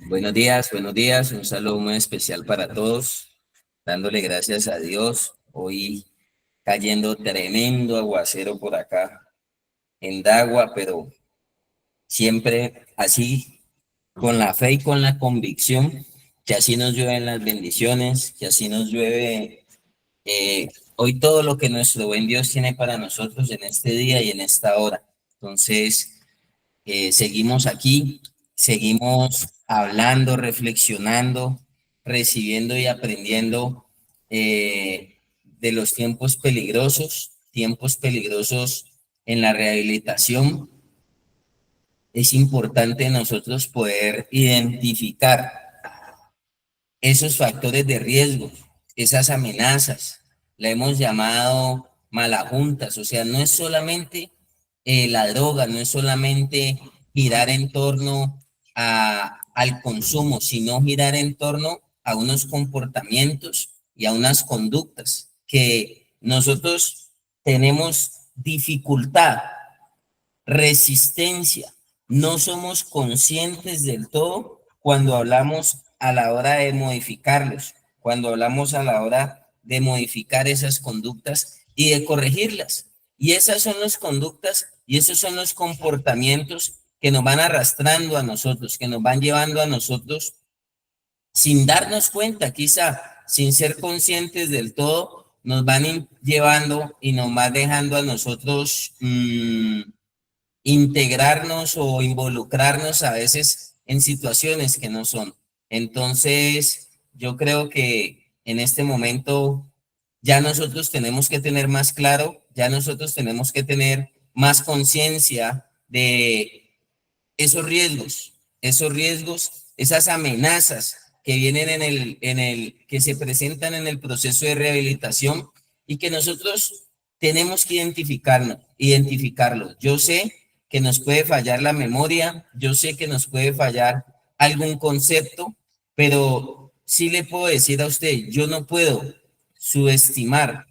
Buenos días, un saludo muy especial para todos, dándole gracias a Dios. Hoy cayendo tremendo aguacero por acá en Dagua, pero siempre así, con la fe y con la convicción que así nos llueven las bendiciones, que así nos llueve hoy todo lo que nuestro buen Dios tiene para nosotros en este día y en esta hora. Entonces, seguimos aquí, seguimos hablando, reflexionando, recibiendo y aprendiendo de los tiempos peligrosos en la rehabilitación. Es importante nosotros poder identificar esos factores de riesgo, esas amenazas. La hemos llamado malajuntas, o sea, no es solamente la droga, no es solamente girar en torno al consumo, sino girar en torno a unos comportamientos y a unas conductas que nosotros tenemos dificultad, resistencia, no somos conscientes del todo cuando hablamos a la hora de modificarlos, cuando hablamos a la hora de modificar esas conductas y de corregirlas. Y esas son las conductas y esos son los comportamientos que nos van arrastrando a nosotros, que nos van llevando a nosotros sin darnos cuenta, quizá sin ser conscientes del todo, nos van llevando y nos van dejando a nosotros integrarnos o involucrarnos a veces en situaciones que no son. Entonces, yo creo que en este momento ya nosotros tenemos que tener más claro, ya nosotros tenemos que tener más conciencia de esos riesgos, esas amenazas que vienen que se presentan en el proceso de rehabilitación y que nosotros tenemos que identificarlo. Yo sé que nos puede fallar la memoria, yo sé que nos puede fallar algún concepto, pero sí le puedo decir a usted, yo no puedo subestimar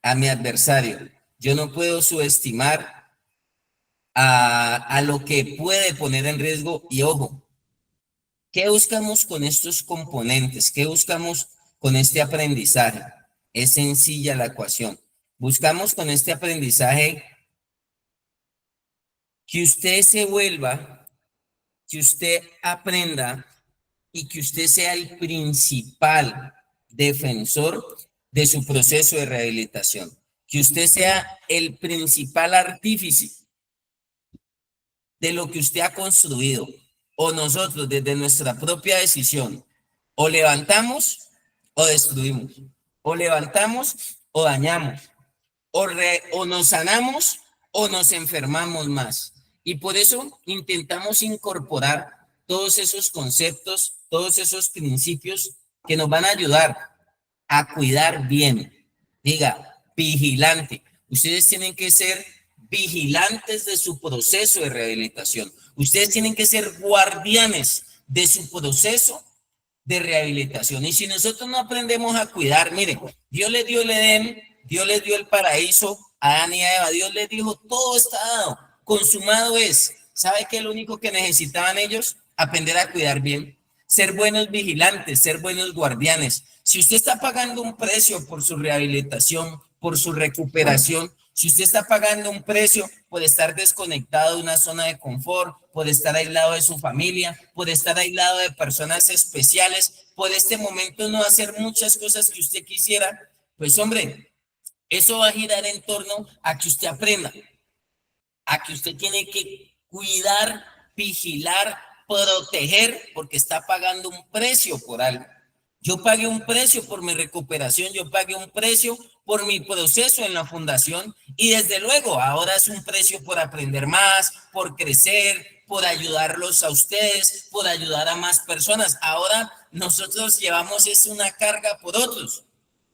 a mi adversario, yo no puedo subestimar a lo que puede poner en riesgo. Y ojo, ¿qué buscamos con estos componentes? ¿Qué buscamos con este aprendizaje? Es sencilla la ecuación. Buscamos con este aprendizaje que usted se vuelva, que usted aprenda y que usted sea el principal defensor de su proceso de rehabilitación. Que usted sea el principal artífice de lo que usted ha construido, o nosotros desde nuestra propia decisión, o levantamos o destruimos, o levantamos o dañamos, o nos sanamos o nos enfermamos más. Y por eso intentamos incorporar todos esos conceptos, todos esos principios que nos van a ayudar a cuidar bien. Diga, vigilante. Ustedes tienen que ser vigilantes de su proceso de rehabilitación. Ustedes tienen que ser guardianes de su proceso de rehabilitación. Y si nosotros no aprendemos a cuidar, mire, Dios les dio el Edén, Dios les dio el paraíso a Adán y a Eva, Dios les dijo, todo está dado, consumado es. ¿Sabe qué es lo único que necesitaban ellos? Aprender a cuidar bien, ser buenos vigilantes, ser buenos guardianes. Si usted está pagando un precio por su rehabilitación, por su recuperación, si usted está pagando un precio por estar desconectado de una zona de confort, por estar aislado de su familia, por estar aislado de personas especiales, por este momento no hacer muchas cosas que usted quisiera, pues hombre, eso va a girar en torno a que usted aprenda, a que usted tiene que cuidar, vigilar, proteger, porque está pagando un precio por algo. Yo pagué un precio por mi recuperación, yo pagué un precio por mi proceso en la fundación y desde luego ahora es un precio por aprender más, por crecer, por ayudarlos a ustedes, por ayudar a más personas. Ahora nosotros llevamos es una carga por otros.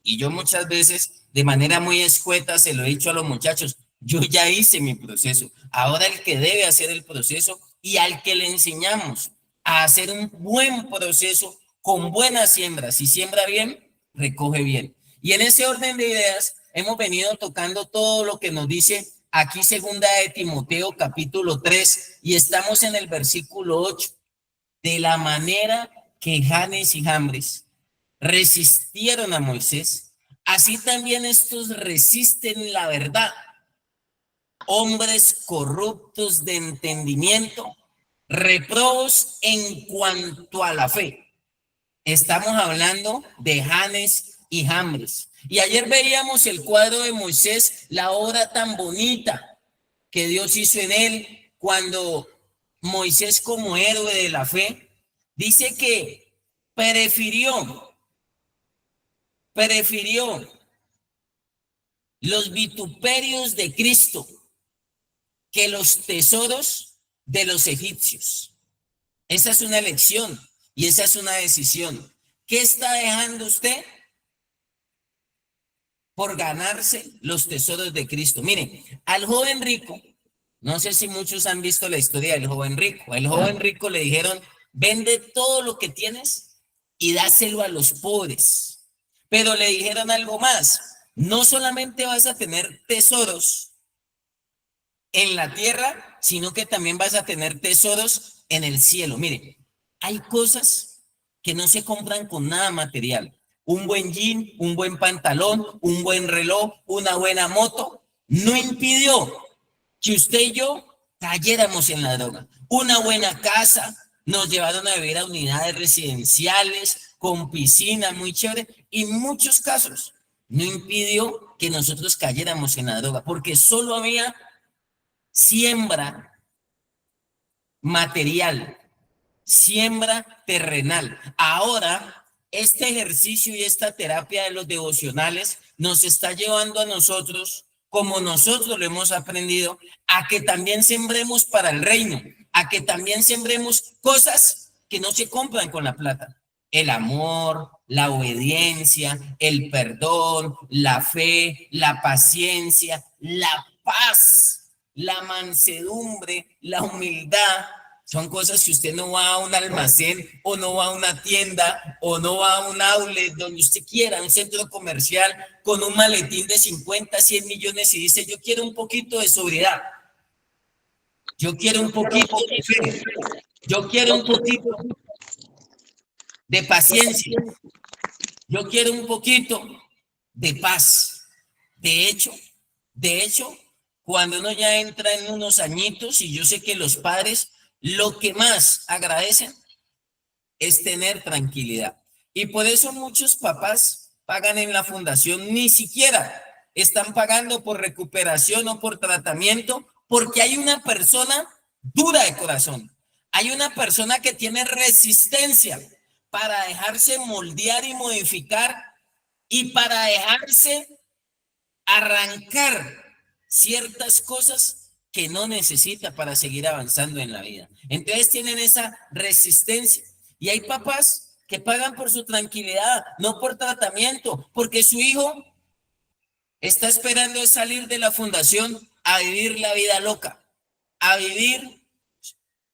Y yo muchas veces, de manera muy escueta, se lo he dicho a los muchachos, yo ya hice mi proceso. Ahora el que debe hacer el proceso y al que le enseñamos a hacer un buen proceso con buenas siembras. Si siembra bien, recoge bien. Y en ese orden de ideas, hemos venido tocando todo lo que nos dice aquí segunda de Timoteo capítulo 3 y estamos en el versículo 8. De la manera que Janes y Jambres resistieron a Moisés, así también estos resisten la verdad. Hombres corruptos de entendimiento, reprobos en cuanto a la fe. Estamos hablando de Janes y Jambres. Y ayer veíamos el cuadro de Moisés, la obra tan bonita que Dios hizo en él cuando Moisés, como héroe de la fe, dice que prefirió los vituperios de Cristo que los tesoros de los egipcios. Esa es una elección y esa es una decisión. ¿Qué está dejando usted por ganarse los tesoros de Cristo? Miren, al joven rico, no sé si muchos han visto la historia del joven rico. El joven rico le dijeron, vende todo lo que tienes y dáselo a los pobres. Pero le dijeron algo más, no solamente vas a tener tesoros en la tierra, sino que también vas a tener tesoros en el cielo. Mire, hay cosas que no se compran con nada material. Un buen jean, un buen pantalón, un buen reloj, una buena moto, no impidió que usted y yo cayéramos en la droga. Una buena casa, nos llevaron a vivir a unidades residenciales, con piscina, muy chévere, y muchos casos no impidió que nosotros cayéramos en la droga, porque solo había siembra material, siembra terrenal. Ahora, este ejercicio y esta terapia de los devocionales nos está llevando a nosotros, como nosotros lo hemos aprendido, a que también sembremos para el reino, a que también sembremos cosas que no se compran con la plata. El amor, la obediencia, el perdón, la fe, la paciencia, la paz, la mansedumbre, la humildad. Son cosas que usted no va a un almacén o no va a una tienda o no va a un outlet donde usted quiera, un centro comercial con un maletín de 50, 100 millones y dice, yo quiero un poquito de sobriedad, yo quiero un poquito de fe, yo quiero un poquito de paciencia, yo quiero un poquito de paz. De hecho, de hecho, cuando uno ya entra en unos añitos, y yo sé que los padres lo que más agradecen es tener tranquilidad. Y por eso muchos papás pagan en la fundación, ni siquiera están pagando por recuperación o por tratamiento, porque hay una persona dura de corazón, hay una persona que tiene resistencia para dejarse moldear y modificar y para dejarse arrancar ciertas cosas que no necesita para seguir avanzando en la vida. Entonces tienen esa resistencia. Y hay papás que pagan por su tranquilidad, no por tratamiento, porque su hijo está esperando salir de la fundación a vivir la vida loca, a vivir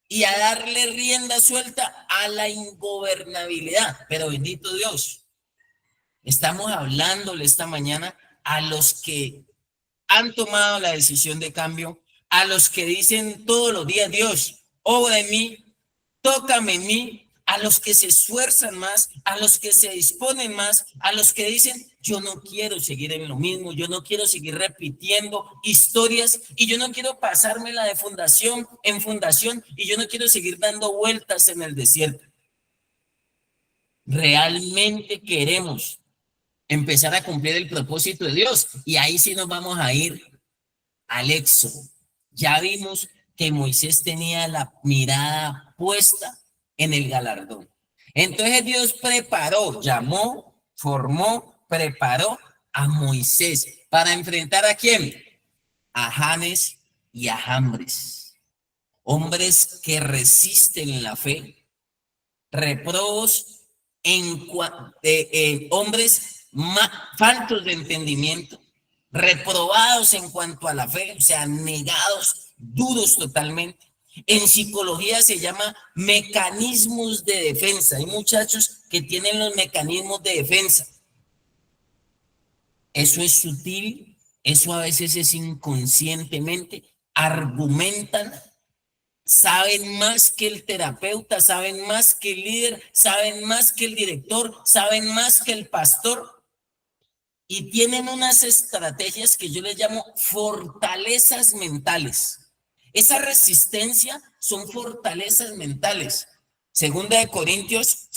y a darle rienda suelta a la ingobernabilidad. Pero bendito Dios, estamos hablándole esta mañana a los que han tomado la decisión de cambio, a los que dicen todos los días, Dios, obra en mí, tócame en mí, a los que se esfuerzan más, a los que se disponen más, a los que dicen, yo no quiero seguir en lo mismo, yo no quiero seguir repitiendo historias y yo no quiero pasármela de fundación en fundación y yo no quiero seguir dando vueltas en el desierto. Realmente queremos empezar a cumplir el propósito de Dios y ahí sí nos vamos a ir al Éxodo. Ya vimos que Moisés tenía la mirada puesta en el galardón. Entonces Dios preparó, llamó, formó, preparó a Moisés para enfrentar ¿a quién? A Janes y a Jambres, hombres que resisten en la fe, reprobos hombres faltos de entendimiento, reprobados en cuanto a la fe, o sea, negados, duros totalmente. En psicología se llama mecanismos de defensa. Hay muchachos que tienen los mecanismos de defensa. Eso es sutil, Eso a veces es inconscientemente, argumentan, saben más que el terapeuta, saben más que el líder, saben más que el director, saben más que el pastor y tienen unas estrategias que yo les llamo fortalezas mentales. Esa resistencia son fortalezas mentales. Segunda de Corintios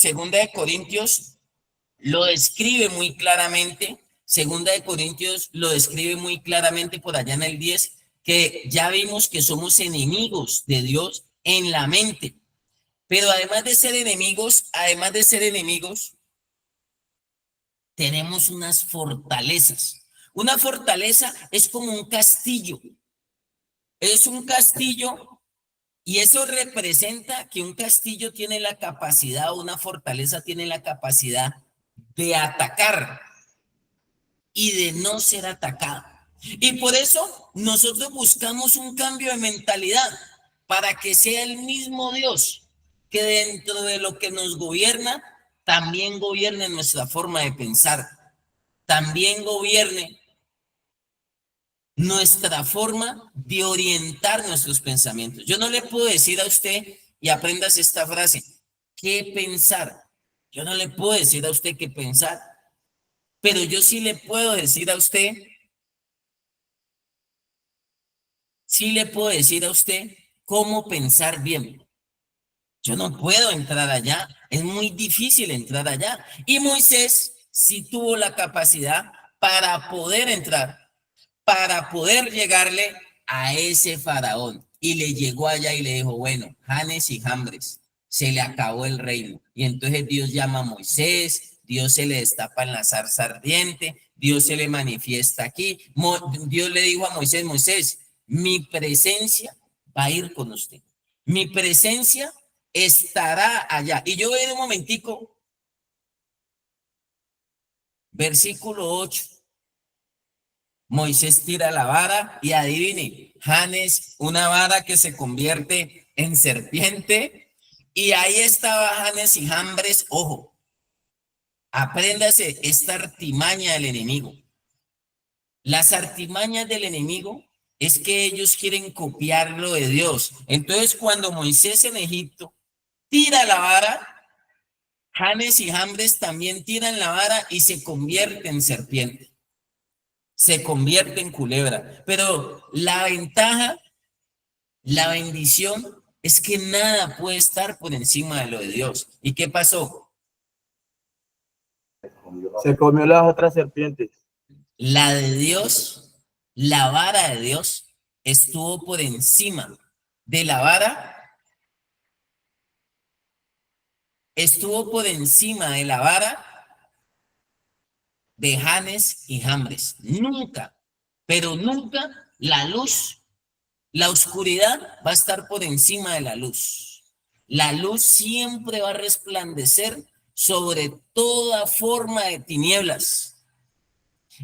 lo describe muy claramente. Segunda de Corintios lo describe muy claramente por allá en el 10, que ya vimos que somos enemigos de Dios en la mente. Pero además de ser enemigos, tenemos unas fortalezas. Una fortaleza es como un castillo. Es un castillo y eso representa que un castillo tiene la capacidad, una fortaleza tiene la capacidad de atacar y de no ser atacada. Y por eso nosotros buscamos un cambio de mentalidad para que sea el mismo Dios que dentro de lo que nos gobierna, también gobierne nuestra forma de pensar, también gobierne nuestra forma de orientar nuestros pensamientos. Yo no le puedo decir a usted, y aprendas esta frase, qué pensar. Yo no le puedo decir a usted qué pensar, pero yo sí le puedo decir a usted, sí le puedo decir a usted cómo pensar bien. Yo no puedo entrar allá, es muy difícil entrar allá. Y Moisés sí tuvo la capacidad para poder entrar, para poder llegarle a ese faraón. Y le llegó allá y le dijo, bueno, Janes y Jambres, se le acabó el reino. Y entonces Dios llama a Moisés, Dios se le destapa en la zarza ardiente, Dios se le manifiesta aquí. Dios le dijo a Moisés, Moisés, mi presencia va a ir con usted. Mi presencia estará allá. Y yo voy de un momentico, versículo 8. Moisés tira la vara y adivine, Janes, una vara que se convierte en serpiente. Y ahí estaba Janes y Jambres, ojo, apréndase esta artimaña del enemigo. Las artimañas del enemigo es que ellos quieren copiar lo de Dios. Entonces, cuando Moisés en Egipto tira la vara, Janes y Jambres también tiran la vara y se convierte en serpiente, se convierte en culebra. Pero la ventaja, la bendición es que nada puede estar por encima de lo de Dios. ¿Y qué pasó? Se comió las otras serpientes. La de Dios, la vara de Dios, estuvo por encima de la vara, estuvo por encima de la vara de Janes y Jambres. Nunca, pero nunca la luz, la oscuridad va a estar por encima de la luz. La luz siempre va a resplandecer sobre toda forma de tinieblas.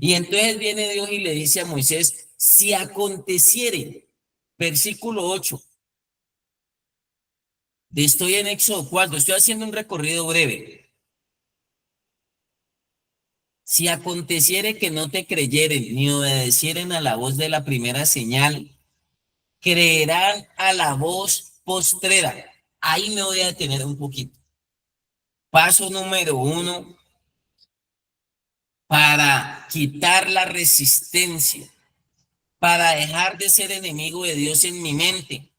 Y entonces viene Dios y le dice a Moisés, si aconteciere, versículo 8, estoy en Éxodo 4, estoy haciendo un recorrido breve. Si aconteciere que no te creyeren ni obedecieren a la voz de la primera señal, creerán a la voz postrera. Ahí me voy a detener un poquito. Paso número 1, para quitar la resistencia, para dejar de ser enemigo de Dios en mi mente,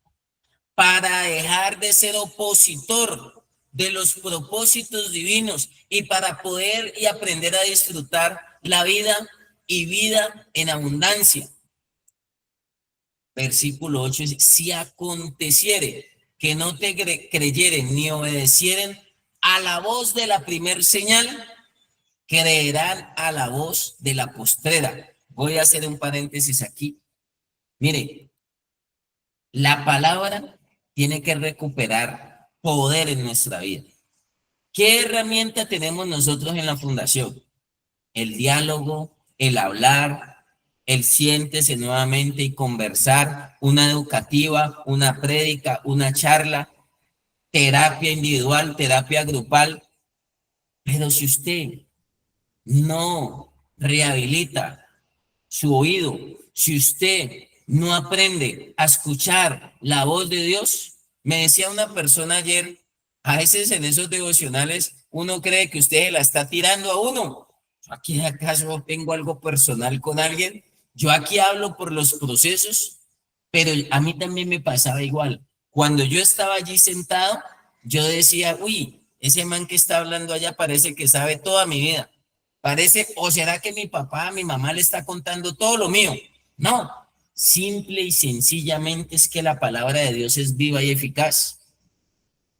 para dejar de ser opositor de los propósitos divinos y para poder y aprender a disfrutar la vida y vida en abundancia. Versículo 8 dice, si aconteciere que no te creyeren ni obedecieren a la voz de la primer señal, creerán a la voz de la postrera. Voy a hacer un paréntesis aquí. Mire, la palabra tiene que recuperar poder en nuestra vida. ¿Qué herramienta tenemos nosotros en la fundación? El diálogo, el hablar, el siéntese nuevamente y conversar, una educativa, una prédica, una charla, terapia individual, terapia grupal. Pero si usted no rehabilita su oído, si usted no aprende a escuchar la voz de Dios, me decía una persona ayer, a veces en esos devocionales uno cree que usted la está tirando a uno. ¿Aquí acaso tengo algo personal con alguien? Yo aquí hablo por los procesos, pero a mí también me pasaba igual. Cuando yo estaba allí sentado, yo decía, uy, ese man que está hablando allá parece que sabe toda mi vida. Parece, o será que mi papá, mi mamá le está contando todo lo mío. No, simple y sencillamente es que la palabra de Dios es viva y eficaz.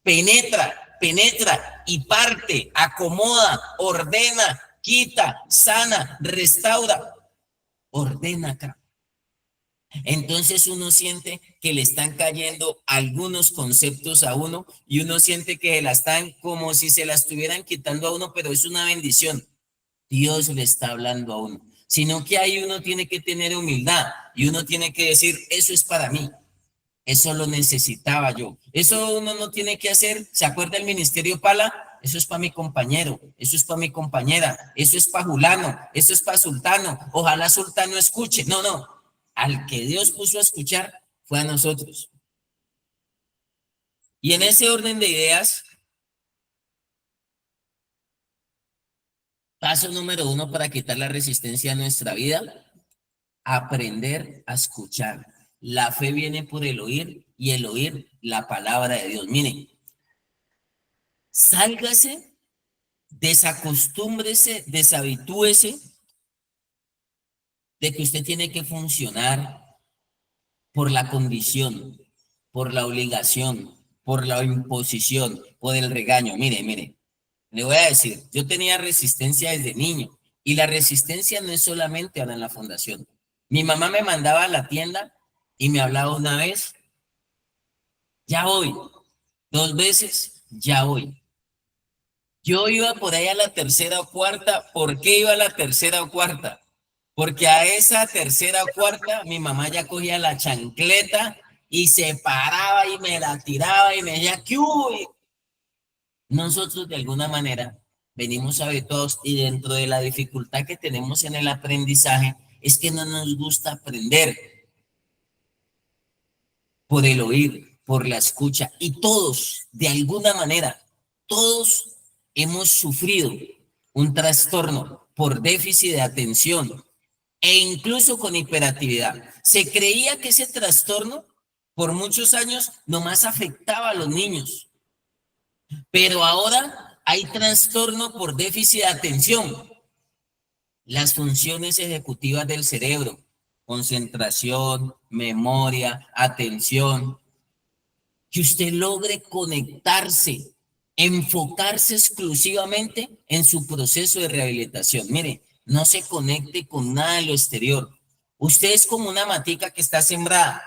Penetra y parte, acomoda, ordena, quita, sana, restaura, ordena acá. Entonces uno siente que le están cayendo algunos conceptos a uno y uno siente que la están como si se la estuvieran quitando a uno, pero es una bendición. Dios le está hablando a uno, sino que ahí uno tiene que tener humildad y uno tiene que decir, eso es para mí, eso lo necesitaba yo, eso uno no tiene que hacer. ¿Se acuerda el ministerio Pala? Eso es para mi compañero, eso es para mi compañera, eso es para Julano, eso es para Sultano, ojalá Sultano escuche. No, no, al que Dios puso a escuchar fue a nosotros. Y en ese orden de ideas, paso número 1 para quitar la resistencia a nuestra vida: aprender a escuchar. La fe viene por el oír y el oír la palabra de Dios. Miren, sálgase, desacostúmbrese, deshabitúese de que usted tiene que funcionar por la condición, por la obligación, por la imposición, por el regaño. Mire, le voy a decir, yo tenía resistencia desde niño y la resistencia no es solamente ahora en la fundación. Mi mamá me mandaba a la tienda y me hablaba una vez, ya voy, 2 veces, ya voy. Yo iba por ahí a la tercera o cuarta. ¿Por qué iba a la tercera o cuarta? Porque a esa tercera o cuarta mi mamá ya cogía la chancleta y se paraba y me la tiraba y me decía, ¿qué hubo? Nosotros de alguna manera venimos habituados y dentro de la dificultad que tenemos en el aprendizaje es que no nos gusta aprender por el oír, por la escucha. Y todos, de alguna manera, todos hemos sufrido un trastorno por déficit de atención e incluso con hiperactividad. Se creía que ese trastorno por muchos años nomás afectaba a los niños, pero ahora hay trastorno por déficit de atención. Las funciones ejecutivas del cerebro, concentración, memoria, atención, que usted logre conectarse, enfocarse exclusivamente en su proceso de rehabilitación. Mire, no se conecte con nada de lo exterior. Usted es como una matica que está sembrada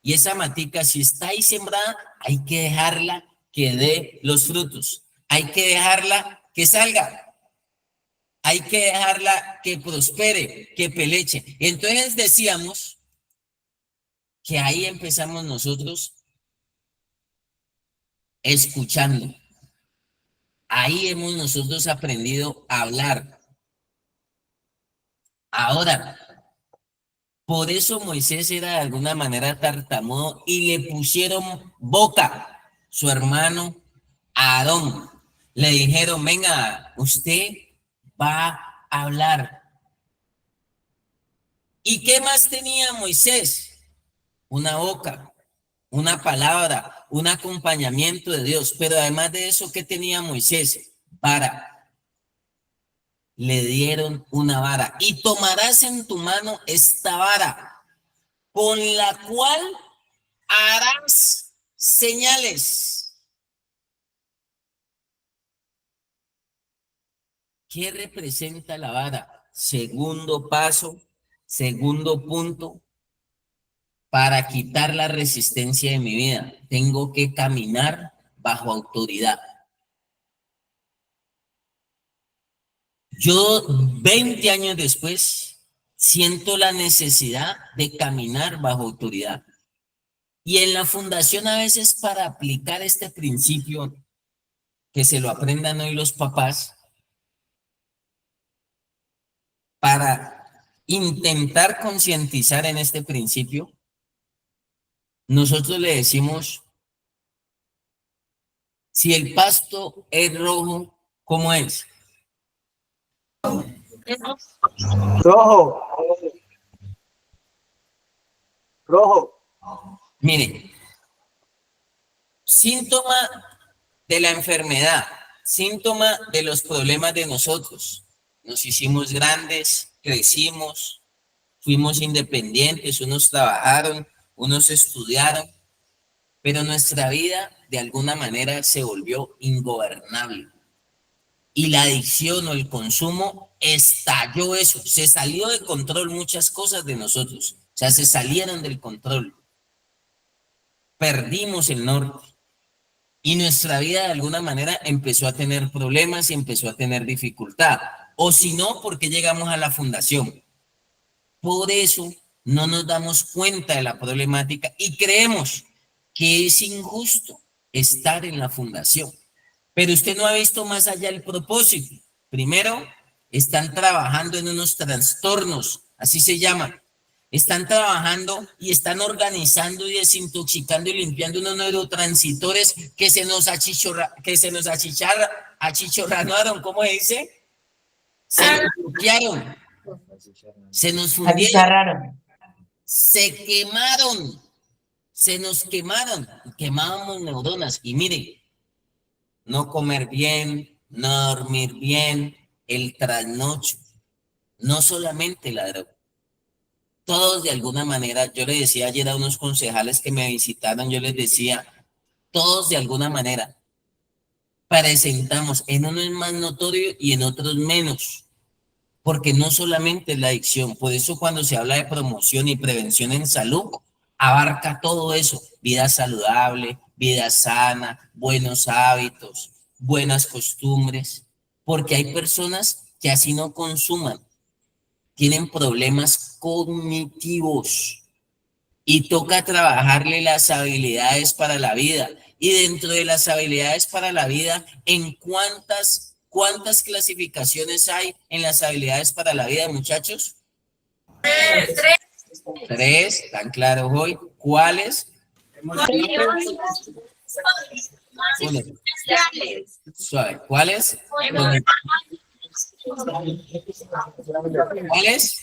y esa matica, si está ahí sembrada, hay que dejarla que dé los frutos. Hay que dejarla que salga. Hay que dejarla que prospere, que peleche. Entonces decíamos que ahí empezamos nosotros escuchando. Ahí hemos nosotros aprendido a hablar. Ahora, por eso Moisés era de alguna manera tartamudo y le pusieron boca, su hermano Aarón. Le dijeron, venga, usted va a hablar. ¿Y qué más tenía Moisés? Una boca, una palabra, un acompañamiento de Dios. Pero además de eso, ¿qué tenía Moisés? Vara. Le dieron una vara y tomarás en tu mano esta vara con la cual harás señales. ¿Qué representa la vara? Segundo paso, segundo punto, para quitar la resistencia de mi vida, tengo que caminar bajo autoridad. Yo, 20 años después, siento la necesidad de caminar bajo autoridad. Y en la fundación a veces para aplicar este principio, que se lo aprendan hoy los papás, para intentar concientizar en este principio, nosotros le decimos, si el pasto es rojo, ¿cómo es? Rojo. Rojo. Mire, síntoma de la enfermedad, síntoma de los problemas de nosotros. Nos hicimos grandes, crecimos, fuimos independientes, unos trabajaron, unos estudiaron, pero nuestra vida de alguna manera se volvió ingobernable. Y la adicción o el consumo estalló eso, se salió de control muchas cosas de nosotros, o sea, se salieron del control. Perdimos el norte y nuestra vida de alguna manera empezó a tener problemas y empezó a tener dificultad. O si no, ¿por qué llegamos a la fundación? Por eso no nos damos cuenta de la problemática y creemos que es injusto estar en la fundación. Pero usted no ha visto más allá el propósito. Primero, están trabajando en unos trastornos, así se llaman. Están trabajando y están organizando y desintoxicando y limpiando unos neurotransitores que se nos achichorranaron, ¿cómo se dice? Se nos bloquearon, se nos fundieron, se quemaron, se nos quemaron, quemábamos neuronas. Y mire, no comer bien, no dormir bien, el trasnocho, no solamente la droga. Todos de alguna manera, yo le decía ayer a unos concejales que me visitaron, yo les decía, todos de alguna manera presentamos, en unos es más notorio y en otros menos, porque no solamente es la adicción, por eso cuando se habla de promoción y prevención en salud, abarca todo eso, vida saludable, vida sana, buenos hábitos, buenas costumbres, porque hay personas que así no consuman, tienen problemas cognitivos y toca trabajarle las habilidades para la vida. Y dentro de las habilidades para la vida, ¿en cuántas clasificaciones hay en las habilidades para la vida, muchachos? Tres, tan claro hoy. ¿Cuáles? Uno. Suave. ¿Cuáles? ¿Cuáles?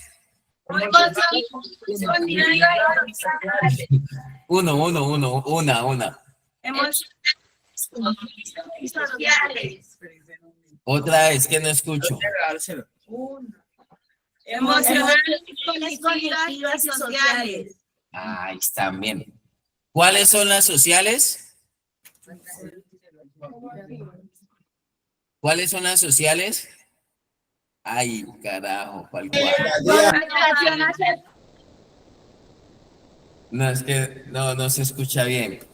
Una. Otra vez que no escucho. Emocionales, cognitivas y sociales. Ahí están bien. ¿Cuáles son las sociales? ¿Cuáles son las sociales? Ay, carajo, ¿cuál? No, es que no se escucha bien.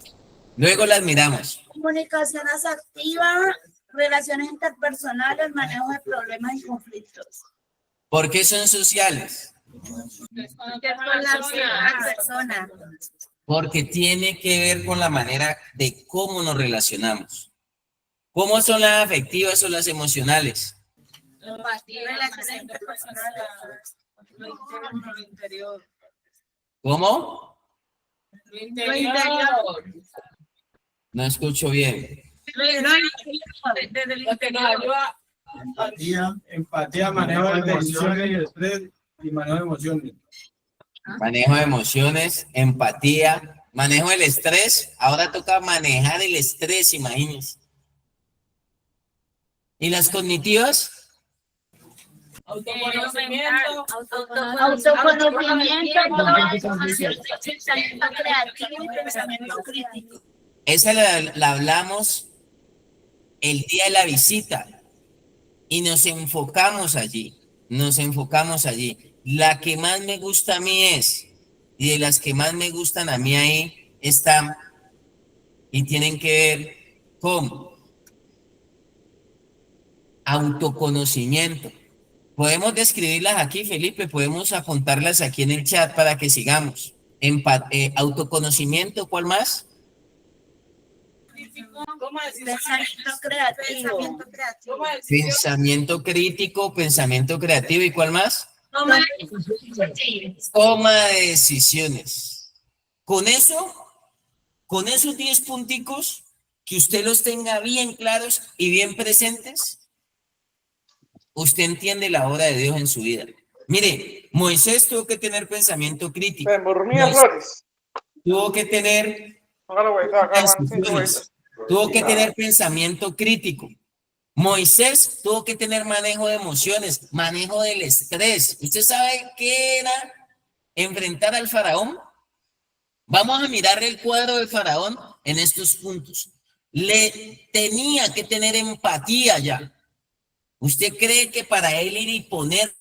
Luego las miramos. Comunicación asertiva, relaciones interpersonales, manejo de problemas y conflictos. ¿Por qué son sociales? Con la persona. Porque tiene que ver con la manera de cómo nos relacionamos. ¿Cómo son las afectivas o las emocionales? Relaciones interpersonales. ¿Cómo? Lo interior. No escucho bien. Empatía, manejo de emociones y estrés y manejo de emociones. Manejo de emociones, empatía, manejo del estrés. Ahora toca manejar el estrés, imagínense. ¿Y las cognitivas? Autoconocimiento, pensamiento creativo y pensamiento crítico. Esa la hablamos el día de la visita y nos enfocamos allí. La que más me gusta a mí es, y de las que más me gustan a mí ahí están y tienen que ver con autoconocimiento. Podemos describirlas aquí, Felipe, podemos apuntarlas aquí en el chat para que sigamos. Autoconocimiento, ¿cuál más? Pensamiento creativo. Pensamiento crítico, pensamiento creativo, ¿y cuál más? Toma de decisiones. Con esos 10 punticos, que usted los tenga bien claros y bien presentes, usted entiende la obra de Dios en su vida. Mire, Moisés tuvo que tener pensamiento crítico. Flores. Tuvo que tener decisiones. Tuvo que tener pensamiento crítico. Moisés tuvo que tener manejo de emociones, manejo del estrés. ¿Usted sabe qué era enfrentar al faraón? Vamos a mirar el cuadro del faraón en estos puntos. Le tenía que tener empatía ya. ¿Usted cree que para él ir y poner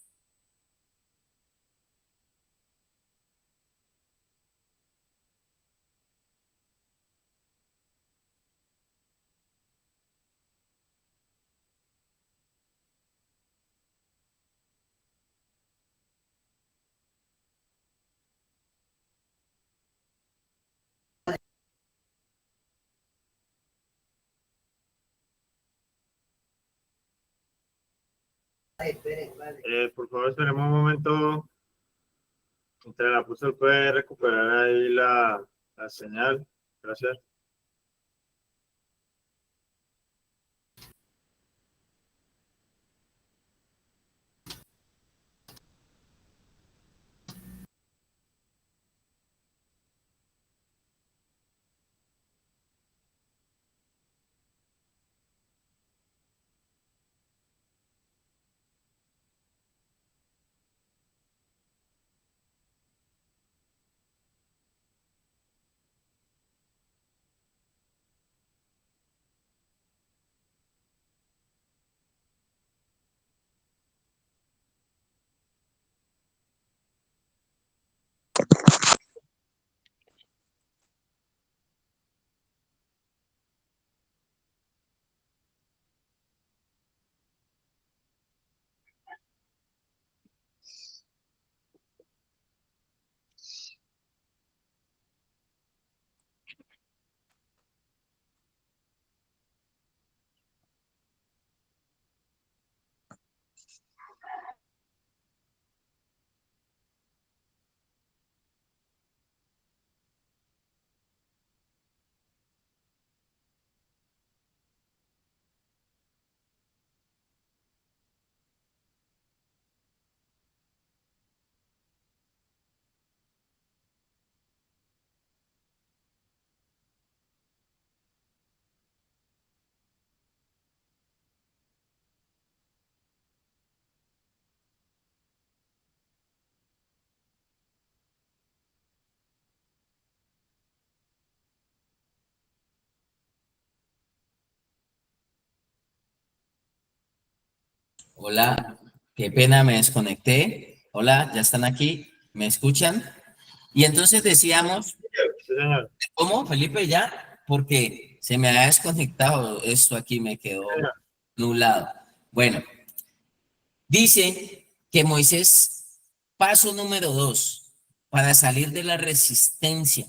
Por favor, esperemos un momento. Mientras la puso puede recuperar ahí la señal. Gracias. Hola, qué pena, me desconecté. Hola, ya están aquí, ¿me escuchan? Y entonces decíamos, Sí, señor. ¿cómo, Felipe? Ya, porque se me ha desconectado esto aquí, me quedó nublado. Bueno, dice que Moisés, paso número 2, para salir de la resistencia,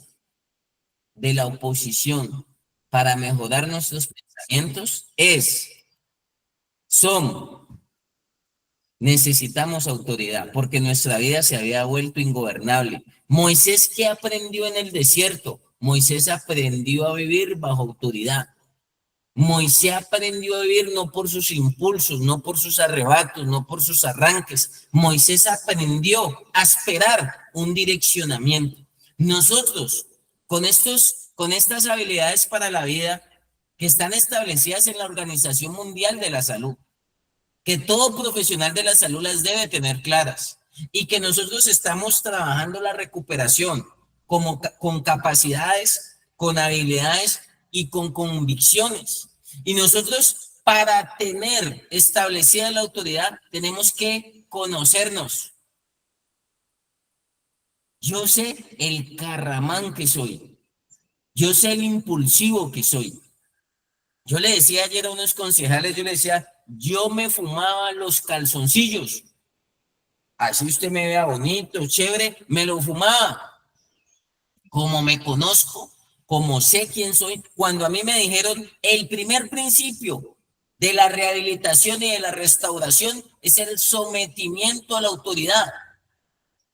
de la oposición, para mejorar nuestros pensamientos, son necesitamos autoridad, porque nuestra vida se había vuelto ingobernable. Moisés, ¿qué aprendió en el desierto? Moisés aprendió a vivir bajo autoridad. Moisés aprendió a vivir no por sus impulsos, no por sus arrebatos, no por sus arranques. Moisés aprendió a esperar un direccionamiento. Nosotros, con estas habilidades para la vida que están establecidas en la Organización Mundial de la Salud, que todo profesional de la salud las debe tener claras y que nosotros estamos trabajando la recuperación con capacidades, con habilidades y con convicciones. Y nosotros, para tener establecida la autoridad, tenemos que conocernos. Yo sé el carramán que soy. Yo sé el impulsivo que soy. Yo le decía ayer a unos concejales, yo le decía, yo me fumaba los calzoncillos. Así usted me vea bonito, chévere, me lo fumaba. Como me conozco, como sé quién soy, cuando a mí me dijeron el primer principio de la rehabilitación y de la restauración es el sometimiento a la autoridad,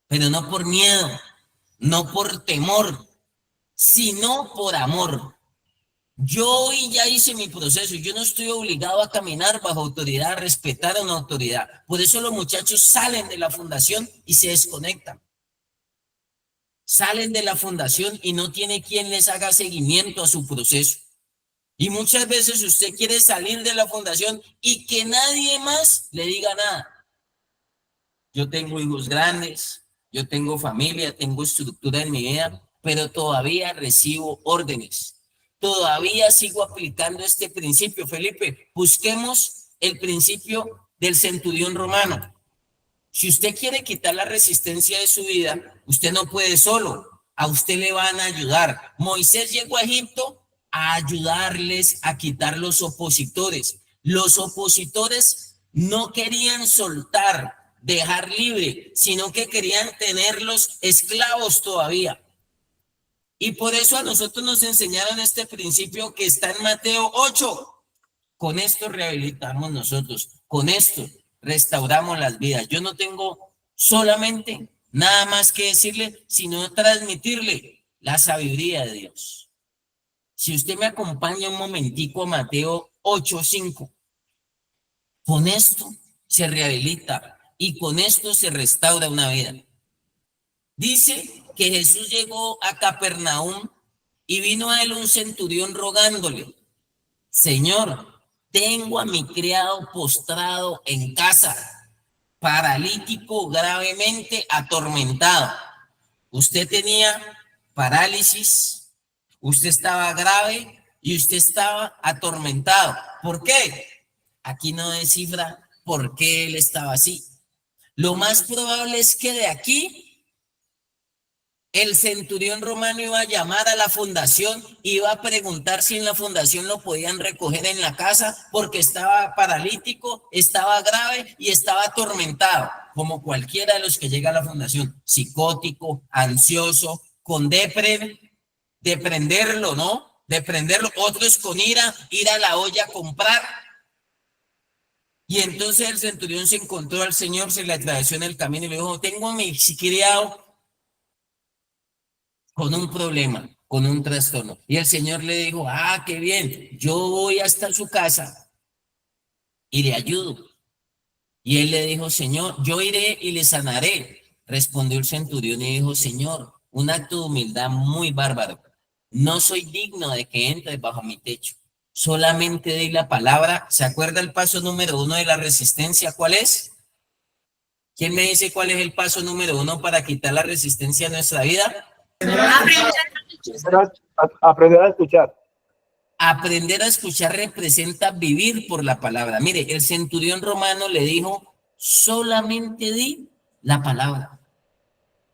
pero no por miedo, no por temor, sino por amor. Yo hoy ya hice mi proceso, yo no estoy obligado a caminar bajo autoridad, a respetar a una autoridad. Por eso los muchachos salen de la fundación y se desconectan. Salen de la fundación y no tiene quien les haga seguimiento a su proceso. Y muchas veces usted quiere salir de la fundación y que nadie más le diga nada. Yo tengo hijos grandes, yo tengo familia, tengo estructura en mi vida, pero todavía recibo órdenes. Todavía sigo aplicando este principio. Felipe, busquemos el principio del centurión romano. Si usted quiere quitar la resistencia de su vida, usted no puede solo. A usted le van a ayudar. Moisés llegó a Egipto a ayudarles a quitar los opositores. Los opositores no querían soltar, dejar libre, sino que querían tenerlos esclavos todavía. Y por eso a nosotros nos enseñaron este principio que está en Mateo 8. Con esto rehabilitamos nosotros, con esto restauramos las vidas. Yo no tengo solamente nada más que decirle, sino transmitirle la sabiduría de Dios. Si usted me acompaña un momentico a Mateo 8:5, con esto se rehabilita y con esto se restaura una vida. Dice que Jesús llegó a Capernaum y vino a él un centurión rogándole: Señor, tengo a mi criado postrado en casa, paralítico, gravemente atormentado. Usted tenía parálisis, usted estaba grave y usted estaba atormentado. ¿Por qué? Aquí no descifra por qué él estaba así. Lo más probable es que de aquí el centurión romano iba a llamar a la fundación, iba a preguntar si en la fundación lo podían recoger en la casa porque estaba paralítico, estaba grave y estaba atormentado, como cualquiera de los que llega a la fundación, psicótico, ansioso, con deprenderlo, ¿no? Deprenderlo, otros con ira, ir a la olla a comprar. Y entonces el centurión se encontró al Señor, se le atravesó en el camino y le dijo: tengo a mi criado con un problema, con un trastorno. Y el Señor le dijo: ah, qué bien, yo voy hasta su casa y le ayudo. Y él le dijo: Señor, yo iré y le sanaré. Respondió el centurión y dijo: Señor, un acto de humildad muy bárbaro. No soy digno de que entre bajo mi techo. Solamente di la palabra. ¿Se acuerda el paso número 1 de la resistencia? ¿Cuál es? ¿Quién me dice cuál es el paso número 1 para quitar la resistencia a nuestra vida? Aprender a escuchar. Aprender a escuchar representa vivir por la palabra. Mire, el centurión romano le dijo: solamente di la palabra.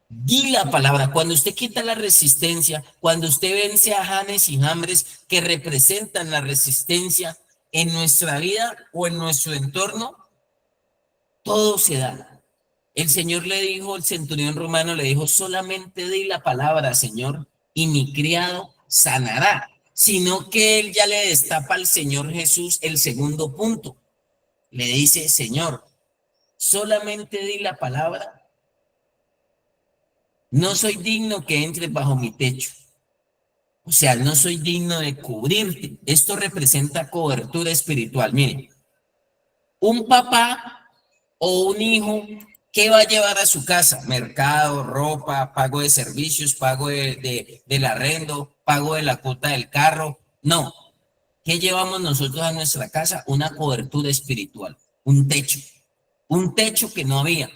Di la palabra. Cuando usted quita la resistencia, cuando usted vence a Janes y Jambres que representan la resistencia en nuestra vida o en nuestro entorno, todo se da. El Señor le dijo, el centurión romano le dijo: solamente di la palabra, Señor, y mi criado sanará. Sino que él ya le destapa al Señor Jesús el segundo punto. Le dice: Señor, solamente di la palabra. No soy digno que entres bajo mi techo. O sea, no soy digno de cubrirte. Esto representa cobertura espiritual. Miren, un papá o un hijo, ¿qué va a llevar a su casa? Mercado, ropa, pago de servicios, pago del arrendo, pago de la cuota del carro. No. ¿Qué llevamos nosotros a nuestra casa? Una cobertura espiritual, un techo que no había.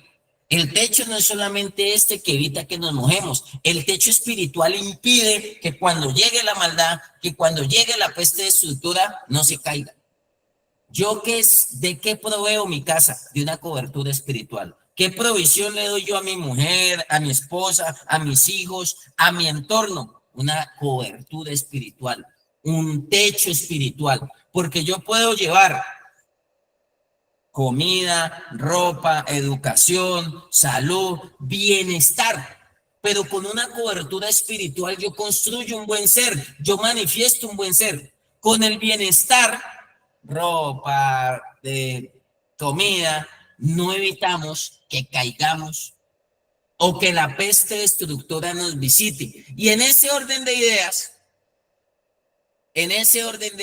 El techo no es solamente este que evita que nos mojemos. El techo espiritual impide que cuando llegue la maldad, que cuando llegue la peste de estructura, no se caiga. ¿De qué proveo mi casa? De una cobertura espiritual. ¿Qué provisión le doy yo a mi mujer, a mi esposa, a mis hijos, a mi entorno? Una cobertura espiritual, un techo espiritual, porque yo puedo llevar comida, ropa, educación, salud, bienestar, pero con una cobertura espiritual yo construyo un buen ser, yo manifiesto un buen ser. Con el bienestar ropa, comida, no evitamos que caigamos o que la peste destructora nos visite. Y en ese orden de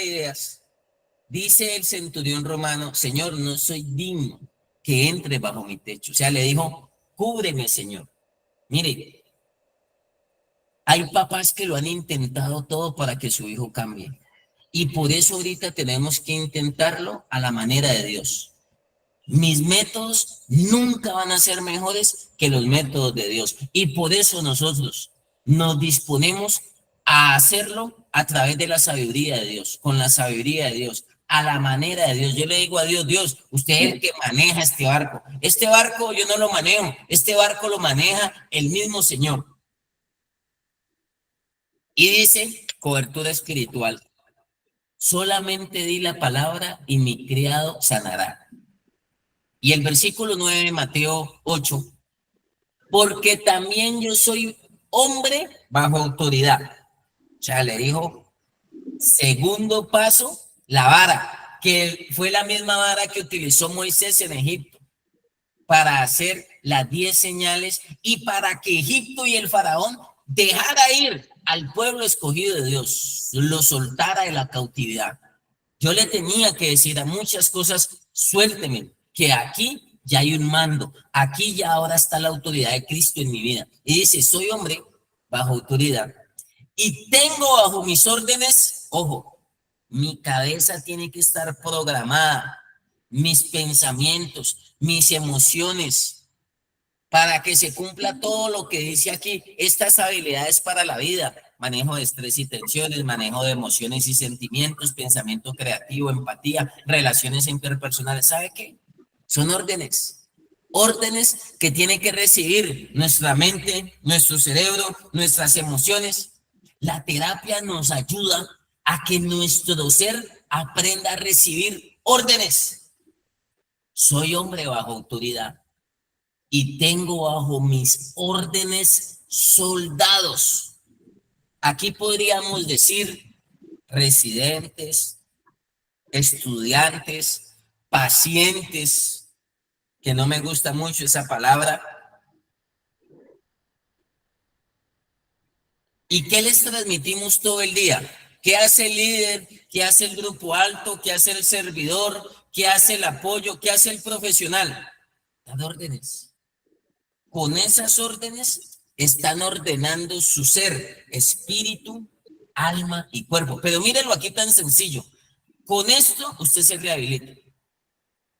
ideas, dice el centurión romano, Señor, no soy digno que entre bajo mi techo. O sea, le dijo, cúbreme, Señor. Mire, hay papás que lo han intentado todo para que su hijo cambie. Y por eso ahorita tenemos que intentarlo a la manera de Dios. Mis métodos nunca van a ser mejores que los métodos de Dios. Y por eso nosotros nos disponemos a hacerlo a través de la sabiduría de Dios, con la sabiduría de Dios, a la manera de Dios. Yo le digo a Dios, Dios, usted es el que maneja este barco. Este barco yo no lo manejo, este barco lo maneja el mismo Señor. Y dice, cobertura espiritual. Solamente di la palabra y mi criado sanará. Y el versículo 9 de Mateo 8, porque también yo soy hombre bajo autoridad. O sea, le dijo, segundo paso, la vara, que fue la misma vara que utilizó Moisés en Egipto para hacer las 10 señales y para que Egipto y el faraón dejara ir al pueblo escogido de Dios, lo soltara de la cautividad. Yo le tenía que decir a muchas cosas, suélteme, que aquí ya hay un mando, aquí ya ahora está la autoridad de Cristo en mi vida. Y dice, soy hombre bajo autoridad y tengo bajo mis órdenes, ojo, mi cabeza tiene que estar programada, mis pensamientos, mis emociones, para que se cumpla todo lo que dice aquí. Estas habilidades para la vida, manejo de estrés y tensiones, manejo de emociones y sentimientos, pensamiento creativo, empatía, relaciones interpersonales, ¿sabe qué? Son órdenes que tiene que recibir nuestra mente, nuestro cerebro, nuestras emociones. La terapia nos ayuda a que nuestro ser aprenda a recibir órdenes. Soy hombre bajo autoridad y tengo bajo mis órdenes soldados. Aquí podríamos decir residentes, estudiantes, pacientes, que no me gusta mucho esa palabra. ¿Y qué les transmitimos todo el día? ¿Qué hace el líder? ¿Qué hace el grupo alto? ¿Qué hace el servidor? ¿Qué hace el apoyo? ¿Qué hace el profesional? Dan órdenes. Con esas órdenes están ordenando su ser, espíritu, alma y cuerpo. Pero mírenlo aquí tan sencillo. Con esto usted se rehabilita.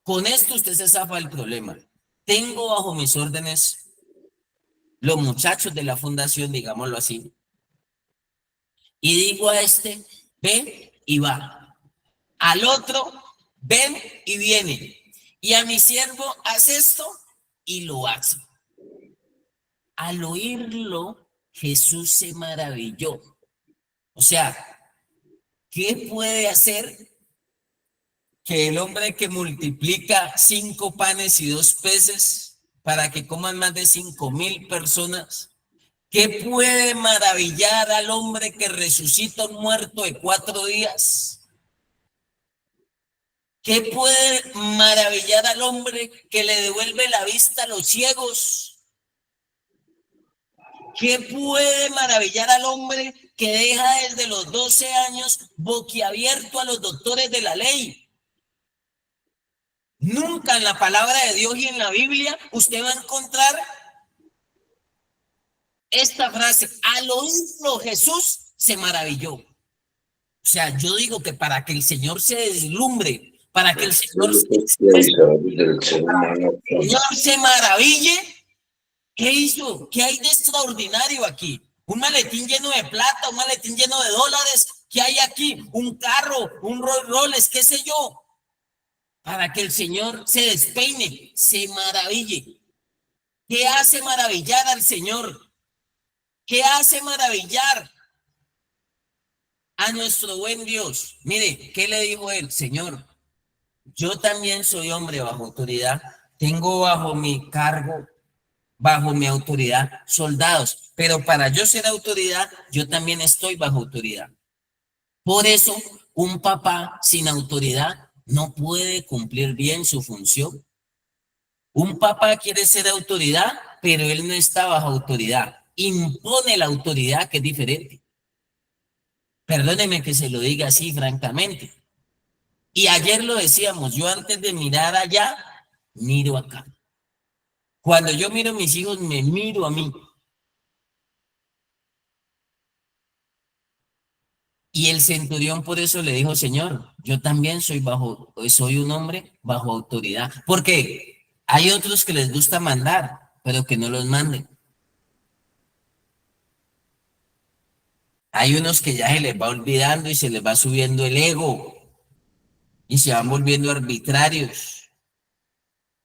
Con esto usted se zafa del problema. Tengo bajo mis órdenes los muchachos de la fundación, digámoslo así. Y digo a este, ven y va. Al otro, ven y viene. Y a mi siervo, haz esto y lo hace. Al oírlo, Jesús se maravilló. O sea, ¿qué puede hacer que el hombre que multiplica 5 panes y 2 peces para que coman más de 5,000 personas? ¿Qué puede maravillar al hombre que resucita un muerto de 4 días? ¿Qué puede maravillar al hombre que le devuelve la vista a los ciegos? ¿Qué puede maravillar al hombre que deja desde los 12 años boquiabierto a los doctores de la ley? Nunca en la palabra de Dios y en la Biblia usted va a encontrar esta frase. Al oírlo Jesús se maravilló. O sea, yo digo que para que el Señor se deslumbre, para que el Señor se maraville, ¿qué hizo? ¿Qué hay de extraordinario aquí? Un maletín lleno de plata, un maletín lleno de dólares. ¿Qué hay aquí? Un carro, un Rolls Royce, qué sé yo. Para que el Señor se despeine, se maraville. ¿Qué hace maravillar al Señor? ¿Qué hace maravillar a nuestro buen Dios? Mire, ¿qué le dijo él? Señor, yo también soy hombre bajo autoridad. Tengo bajo mi cargo, bajo mi autoridad, soldados. Pero para yo ser autoridad, yo también estoy bajo autoridad. Por eso, un papá sin autoridad no puede cumplir bien su función. Un papá quiere ser autoridad, pero él no está bajo autoridad. Impone la autoridad, que es diferente. Perdóneme que se lo diga así francamente. Y ayer lo decíamos, yo antes de mirar allá, miro acá. Cuando yo miro a mis hijos, me miro a mí. Y el centurión por eso le dijo, Señor, yo también soy un hombre bajo autoridad. Porque hay otros que les gusta mandar, pero que no los manden. Hay unos que ya se les va olvidando y se les va subiendo el ego y se van volviendo arbitrarios,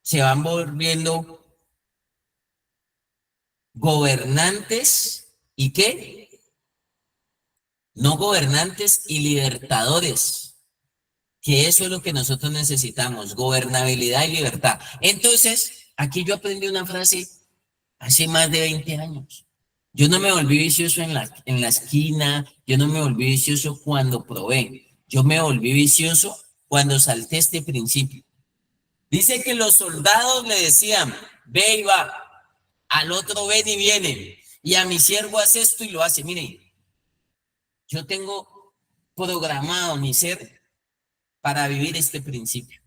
se van volviendo gobernantes y ¿qué? No gobernantes y libertadores, que eso es lo que nosotros necesitamos, gobernabilidad y libertad. Entonces, aquí yo aprendí una frase hace más de 20 años. Yo no me volví vicioso en la esquina, yo no me volví vicioso cuando probé, yo me volví vicioso cuando salté este principio. Dice que los soldados le decían, ve y va, al otro ven y viene, y a mi siervo hace esto y lo hace. Miren, yo tengo programado mi ser para vivir este principio.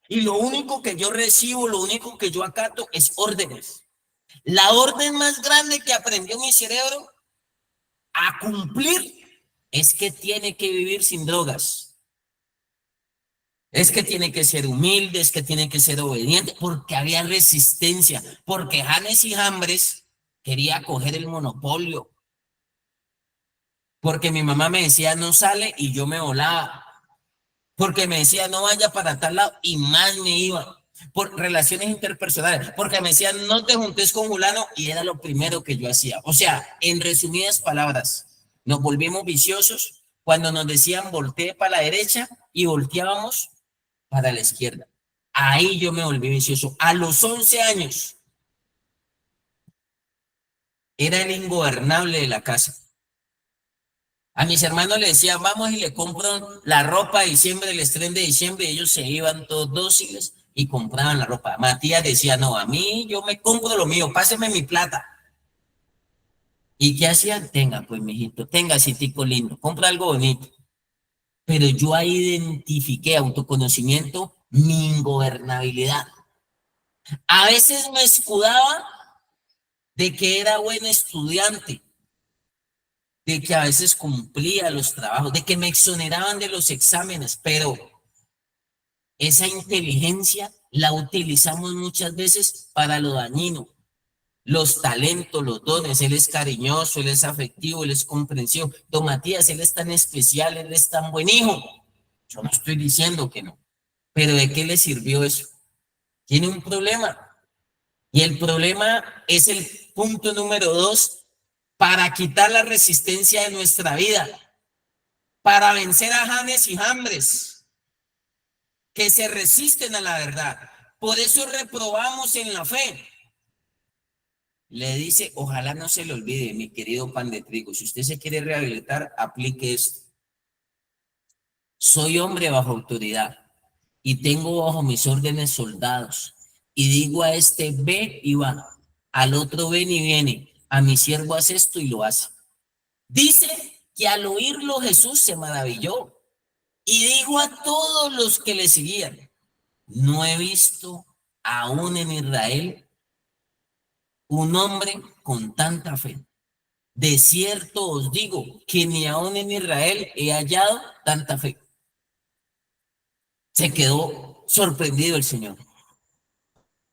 Y lo único que yo recibo, lo único que yo acato es órdenes. La orden más grande que aprendió mi cerebro a cumplir es que tiene que vivir sin drogas. Es que tiene que ser humilde, es que tiene que ser obediente, porque había resistencia, porque Janes y Jambres quería coger el monopolio. Porque mi mamá me decía no sale y yo me volaba. Porque me decía no vaya para tal lado y más me iba. Por relaciones interpersonales, porque me decían no te juntes con fulano y era lo primero que yo hacía. O sea, en resumidas palabras, nos volvimos viciosos cuando nos decían voltee para la derecha y volteábamos para la izquierda. Ahí yo me volví vicioso. A los 11 años era el ingobernable de la casa. A mis hermanos les decía vamos y le compro la ropa de diciembre, el estreno de diciembre, y ellos se iban todos dóciles y compraban la ropa. Matías decía, no, a mí yo me compro lo mío, páseme mi plata. ¿Y qué hacían? Tenga, pues, mijito, tenga, citico lindo, compra algo bonito. Pero yo ahí identifiqué autoconocimiento, mi ingobernabilidad. A veces me escudaba de que era buen estudiante, de que a veces cumplía los trabajos, de que me exoneraban de los exámenes, pero esa inteligencia la utilizamos muchas veces para lo dañino. Los talentos, los dones, él es cariñoso, él es afectivo, él es comprensivo. Don Matías, él es tan especial, él es tan buen hijo. Yo no estoy diciendo que no, pero ¿de qué le sirvió eso? Tiene un problema. Y el problema es el punto número 2 para quitar la resistencia de nuestra vida, para vencer a Janes y Jambres, que se resisten a la verdad. Por eso reprobamos en la fe. Le dice, ojalá no se le olvide, mi querido pan de trigo, si usted se quiere rehabilitar, aplique esto. Soy hombre bajo autoridad y tengo bajo mis órdenes soldados. Y digo a este, ve y va, al otro ven y viene, a mi siervo hace esto y lo hace. Dice que al oírlo Jesús se maravilló. Y dijo a todos los que le seguían, no he visto aún en Israel un hombre con tanta fe. De cierto os digo que ni aún en Israel he hallado tanta fe. Se quedó sorprendido el Señor.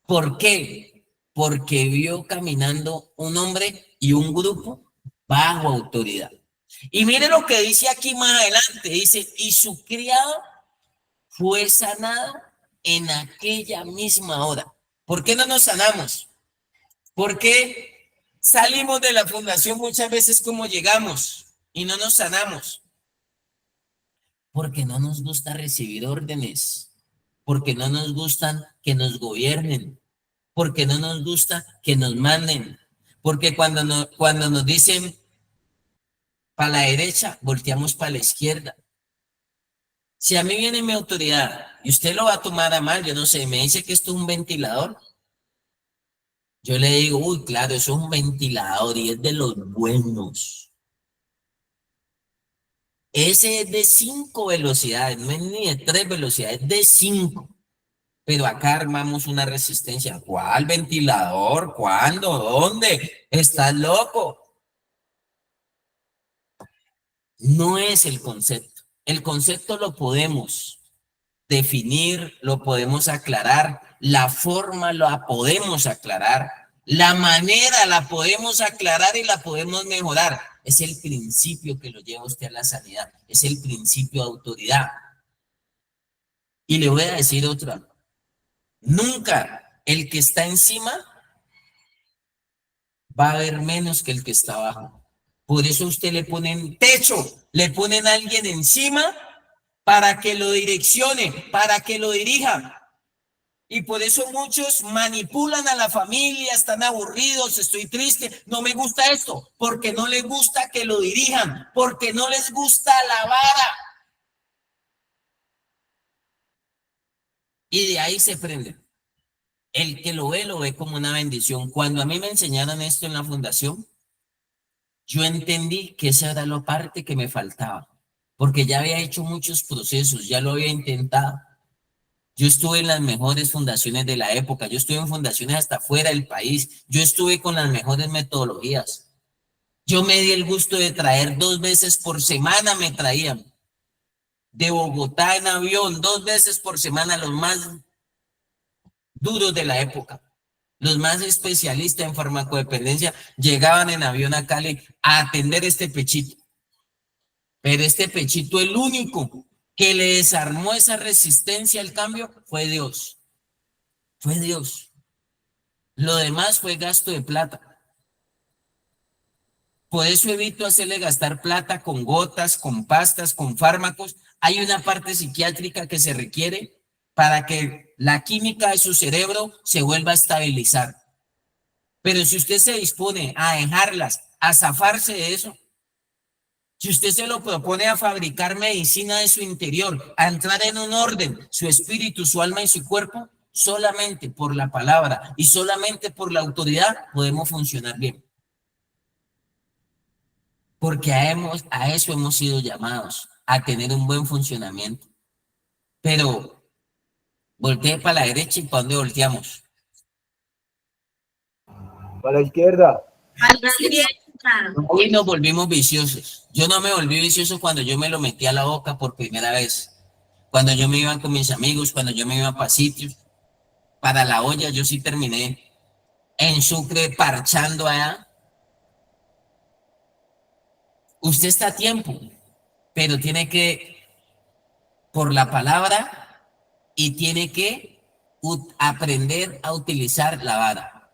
¿Por qué? Porque vio caminando un hombre y un grupo bajo autoridad. Y mire lo que dice aquí más adelante, dice, y su criado fue sanado en aquella misma hora. ¿Por qué no nos sanamos? ¿Por qué salimos de la fundación muchas veces como llegamos y no nos sanamos? Porque no nos gusta recibir órdenes, porque no nos gustan que nos gobiernen, porque no nos gusta que nos manden, porque cuando nos dicen para la derecha, volteamos para la izquierda. Si a mí viene mi autoridad y usted lo va a tomar a mal, yo no sé, me dice que esto es un ventilador, yo le digo, uy, claro, eso es un ventilador y es de los buenos. Ese es de 5 velocidades, no es ni de 3 velocidades, es de 5. Pero acá armamos una resistencia. ¿Cuál ventilador? ¿Cuándo? ¿Dónde? ¿Estás loco? No es el concepto. El concepto lo podemos definir, lo podemos aclarar, la forma la podemos aclarar, la manera la podemos aclarar y la podemos mejorar. Es el principio que lo lleva usted a la sanidad, es el principio de autoridad. Y le voy a decir otra. Nunca el que está encima va a ver menos que el que está abajo. Por eso usted le ponen techo, le ponen a alguien encima para que lo direccione, para que lo dirija. Y por eso muchos manipulan a la familia, están aburridos, estoy triste, no me gusta esto, porque no les gusta que lo dirijan, porque no les gusta la vara. Y de ahí se prende. El que lo ve como una bendición. Cuando a mí me enseñaron esto en la fundación, yo entendí que esa era la parte que me faltaba, porque ya había hecho muchos procesos, ya lo había intentado. Yo estuve en las mejores fundaciones de la época, yo estuve en fundaciones hasta fuera del país, yo estuve con las mejores metodologías. Yo me di el gusto de traer 2 veces por semana, me traían de Bogotá en avión, 2 veces por semana, los más duros de la época. Los más especialistas en farmacodependencia llegaban en avión a Cali a atender este pechito. Pero este pechito, el único que le desarmó esa resistencia al cambio fue Dios. Fue Dios. Lo demás fue gasto de plata. Por eso evito hacerle gastar plata con gotas, con pastas, con fármacos. Hay una parte psiquiátrica que se requiere para que la química de su cerebro se vuelva a estabilizar. Pero si usted se dispone a dejarlas, a zafarse de eso, si usted se lo propone a fabricar medicina de su interior, a entrar en un orden, su espíritu, su alma y su cuerpo, solamente por la palabra y solamente por la autoridad podemos funcionar bien. Porque a eso hemos sido llamados, a tener un buen funcionamiento. Pero voltee para la derecha y ¿para dónde volteamos? Para la izquierda. Y nos volvimos viciosos. Yo no me volví vicioso cuando yo me lo metí a la boca por primera vez. Cuando yo me iba con mis amigos, cuando yo me iba para sitios, para la olla, yo sí terminé en Sucre parchando allá. Usted está a tiempo, pero tiene que, por la palabra, y tiene que aprender a utilizar la vara.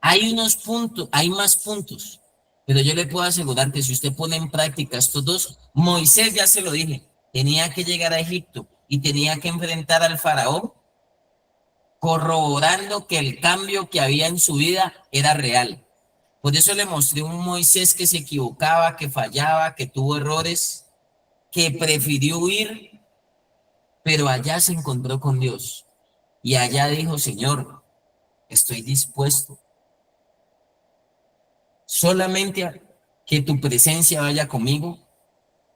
Hay unos puntos, hay más puntos, pero yo le puedo asegurar que si usted pone en práctica estos dos, Moisés, ya se lo dije, tenía que llegar a Egipto y tenía que enfrentar al faraón, corroborando que el cambio que había en su vida era real. Por eso le mostré un Moisés que se equivocaba, que fallaba, que tuvo errores, que prefirió huir, pero allá se encontró con Dios. Y allá dijo, Señor, estoy dispuesto solamente a que tu presencia vaya conmigo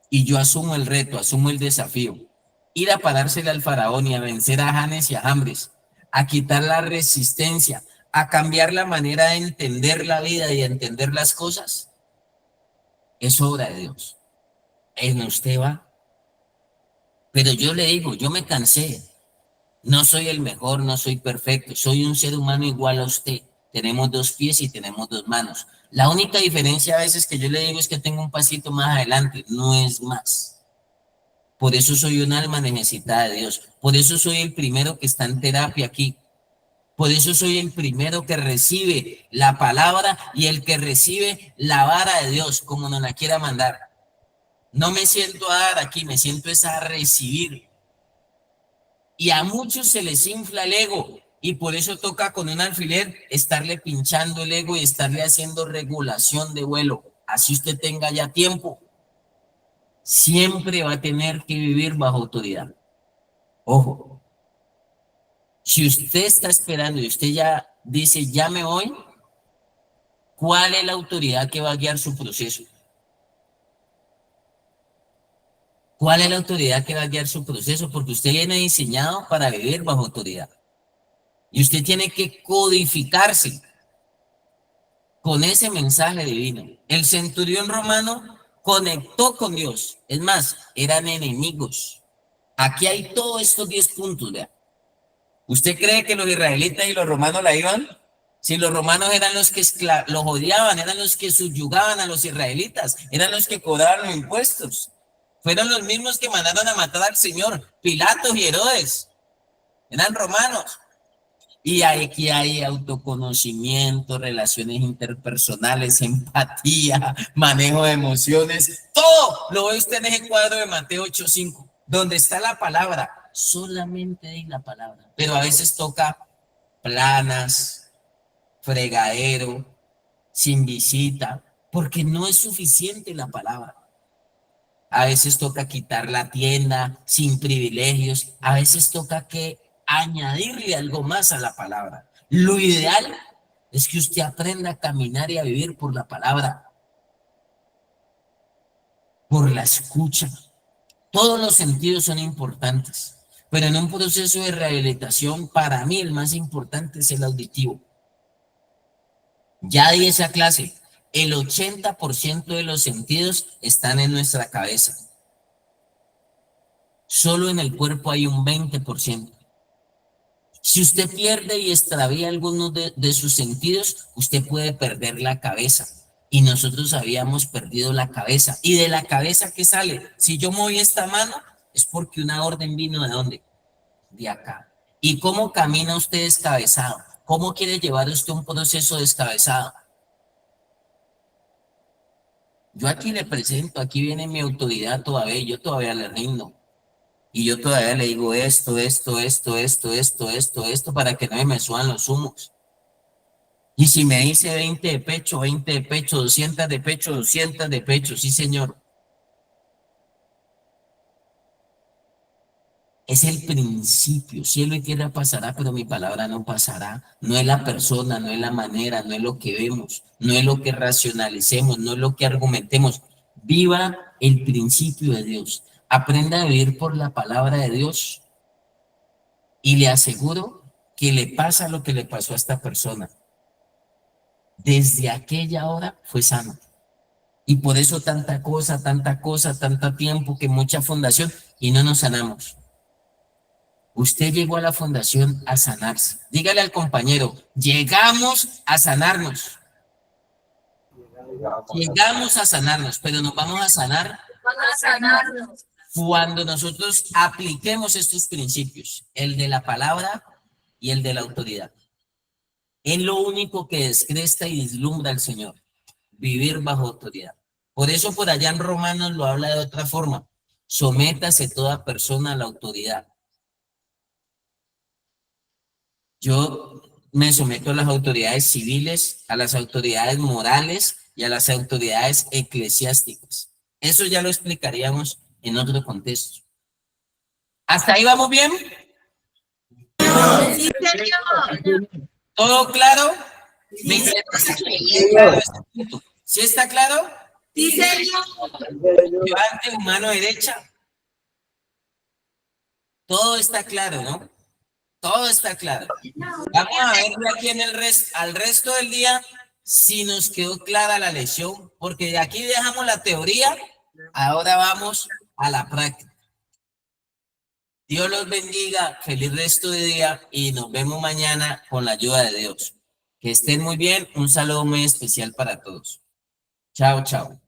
y yo asumo el reto, asumo el desafío. Ir a parársele al faraón y a vencer a Janes y a Jambres, a quitar la resistencia, a cambiar la manera de entender la vida y de entender las cosas, es obra de Dios. En usted va. Pero yo le digo, yo me cansé. No soy el mejor, no soy perfecto. Soy un ser humano igual a usted. Tenemos 2 pies y tenemos 2 manos. La única diferencia a veces que yo le digo es que tengo un pasito más adelante, no es más. Por eso soy un alma necesitada de Dios. Por eso soy el primero que está en terapia aquí. Por eso soy el primero que recibe la palabra y el que recibe la vara de Dios, como nos la quiera mandar. No me siento a dar aquí, me siento es a recibir. Y a muchos se les infla el ego y por eso toca con un alfiler estarle pinchando el ego y estarle haciendo regulación de vuelo. Así usted tenga ya tiempo. siempre va a tener que vivir bajo autoridad. Ojo, si usted está esperando y usted ya dice, ya me voy, ¿cuál es la autoridad que va a guiar su proceso? ¿Cuál es la autoridad que va a guiar su proceso? Porque usted viene diseñado para vivir bajo autoridad. Y usted tiene que codificarse con ese mensaje divino. El centurión romano conectó con Dios. Es más, eran enemigos. Aquí hay todos estos 10 puntos, ¿vea? ¿Usted cree que los israelitas y los romanos la iban? Si los romanos eran los que los odiaban, eran los que subyugaban a los israelitas, eran los que cobraban los impuestos. Fueron los mismos que mandaron a matar al Señor, Pilatos y Herodes. Eran romanos. Y aquí hay autoconocimiento, relaciones interpersonales, empatía, manejo de emociones. Todo lo ve usted en ese cuadro de Mateo 8:5, donde está la palabra. Solamente hay la palabra. Pero a veces toca planas, fregadero, sin visita, porque no es suficiente la palabra. A veces toca quitar la tienda sin privilegios. A veces toca que añadirle algo más a la palabra. Lo ideal es que usted aprenda a caminar y a vivir por la palabra, por la escucha. Todos los sentidos son importantes, pero en un proceso de rehabilitación, para mí el más importante es el auditivo. Ya di esa clase. El 80% de los sentidos están en nuestra cabeza. Solo en el cuerpo hay un 20%. Si usted pierde y extravía algunos de sus sentidos, usted puede perder la cabeza. Y nosotros habíamos perdido la cabeza. ¿Y de la cabeza qué sale? Si yo moví esta mano, es porque una orden vino ¿de dónde? De acá. ¿Y cómo camina usted descabezado? ¿Cómo quiere llevar usted un proceso descabezado? Yo aquí le presento, aquí viene mi autoridad todavía, yo todavía le rindo. Y yo todavía le digo esto, para que no me suban los humos. Y si me dice 20 de pecho, 20 de pecho, 200 de pecho, 200 de pecho, sí señor. Es el principio, cielo y tierra pasará, pero mi palabra no pasará. No es la persona, no es la manera, no es lo que vemos, no es lo que racionalicemos, no es lo que argumentemos. Viva el principio de Dios. Aprenda a vivir por la palabra de Dios. Y le aseguro que le pasa lo que le pasó a esta persona. Desde aquella hora fue sano. Y por eso tanta cosa, tanto tiempo, que mucha fundación y no nos sanamos. Usted llegó a la fundación a sanarse. Dígale al compañero, llegamos a sanarnos. Llegamos a sanarnos, pero nos vamos a sanar cuando nosotros apliquemos estos principios, el de la palabra y el de la autoridad. Es lo único que descresta y deslumbra al Señor, vivir bajo autoridad. Por eso por allá en Romanos lo habla de otra forma. Sométase toda persona a la autoridad. Yo me someto a las autoridades civiles, a las autoridades morales y a las autoridades eclesiásticas. Eso ya lo explicaríamos en otro contexto. ¿Hasta ahí vamos bien? Sí, señor. ¿Todo claro? Me interesa que quede claro este punto. ¿Sí está claro? Sí, señor. Levante mano derecha. Todo está claro, ¿no? Todo está claro. Vamos a ver de aquí en al resto del día si nos quedó clara la lección, porque de aquí dejamos la teoría, ahora vamos a la práctica. Dios los bendiga, feliz resto de día y nos vemos mañana con la ayuda de Dios. Que estén muy bien, un saludo muy especial para todos. Chao, chao.